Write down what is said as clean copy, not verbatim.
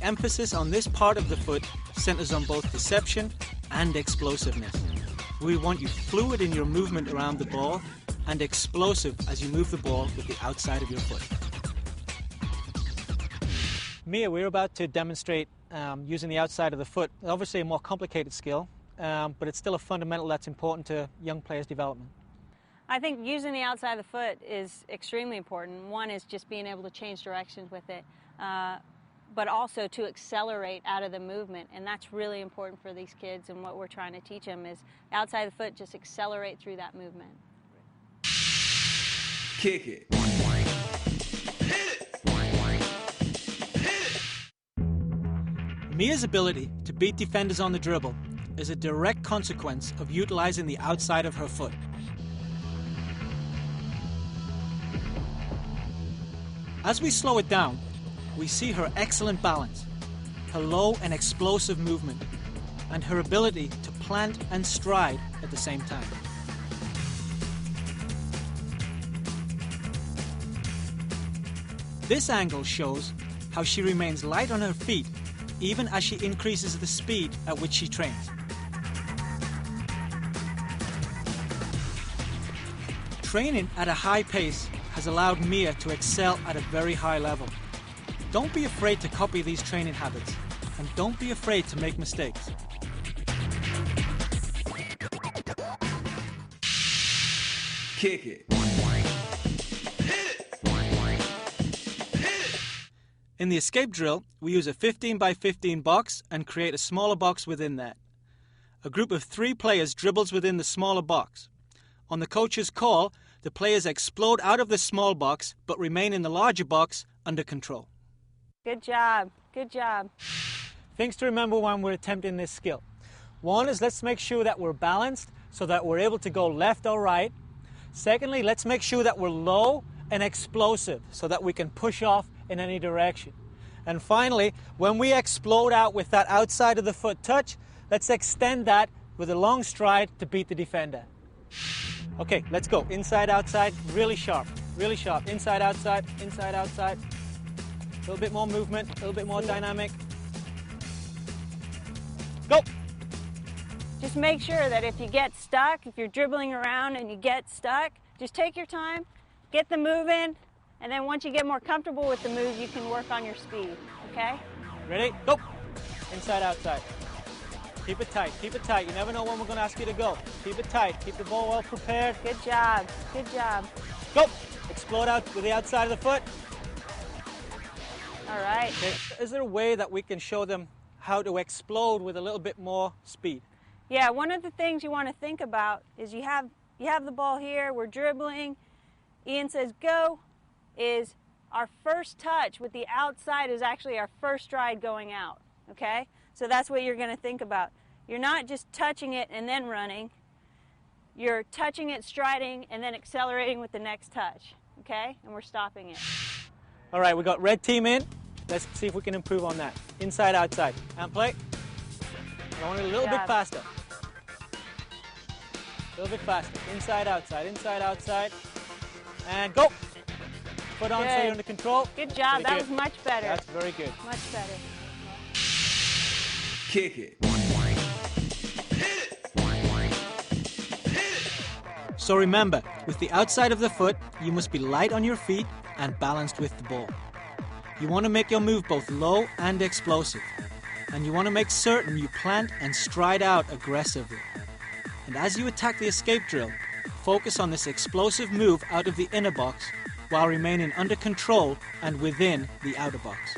emphasis on this part of the foot centers on both deception and explosiveness. We want you fluid in your movement around the ball and explosive as you move the ball with the outside of your foot. Mia, we're about to demonstrate using the outside of the foot. Obviously a more complicated skill, but it's still a fundamental that's important to young players' development. I think using the outside of the foot is extremely important. One is just being able to change directions with it, but also to accelerate out of the movement, and that's really important for these kids, and what we're trying to teach them is outside of the foot, just accelerate through that movement. Kick it. Mia's ability to beat defenders on the dribble is a direct consequence of utilizing the outside of her foot. As we slow it down, we see her excellent balance, her low and explosive movement, and her ability to plant and stride at the same time. This angle shows how she remains light on her feet even as she increases the speed at which she trains. Training at a high pace has allowed Mia to excel at a very high level. Don't be afraid to copy these training habits, and don't be afraid to make mistakes. Kick it. In the escape drill, we use a 15 by 15 box and create a smaller box within that. A group of 3 players dribbles within the smaller box. On the coach's call, the players explode out of the small box but remain in the larger box under control. Good job, good job. Things to remember when we're attempting this skill. One is let's make sure that we're balanced so that we're able to go left or right. Secondly, let's make sure that we're low and explosive so that we can push off in any direction. And finally, when we explode out with that outside of the foot touch, let's extend that with a long stride to beat the defender. Okay, let's go. Inside, outside, really sharp, inside, outside, inside, outside. A little bit more movement, a little bit more dynamic. Go! Just make sure that if you get stuck, if you're dribbling around and you get stuck, just take your time, get the move in, and then once you get more comfortable with the move, you can work on your speed, okay? Ready? Go! Inside, outside. Keep it tight, keep it tight. You never know when we're going to ask you to go. Keep it tight, keep the ball well prepared. Good job, good job. Go! Explode out with the outside of the foot. All right. Okay. Is there a way that we can show them how to explode with a little bit more speed? Yeah, one of the things you want to think about is you have the ball here, we're dribbling. Ian says go, is our first touch with the outside is actually our first stride going out, okay? So that's what you're going to think about. You're not just touching it and then running. You're touching it, striding, and then accelerating with the next touch, okay? And we're stopping it. All right, we got red team in. Let's see if we can improve on that. Inside, outside. And play. I want it a little bit faster. A little bit faster. Inside, outside, inside, outside. And go. Foot on so you're under control. Good job. Very that good. Was much better. That's very good. Much better. Kick it. So remember, with the outside of the foot, you must be light on your feet and balanced with the ball. You want to make your move both low and explosive. And you want to make certain you plant and stride out aggressively. And as you attack the escape drill, focus on this explosive move out of the inner box while remaining under control and within the outer box.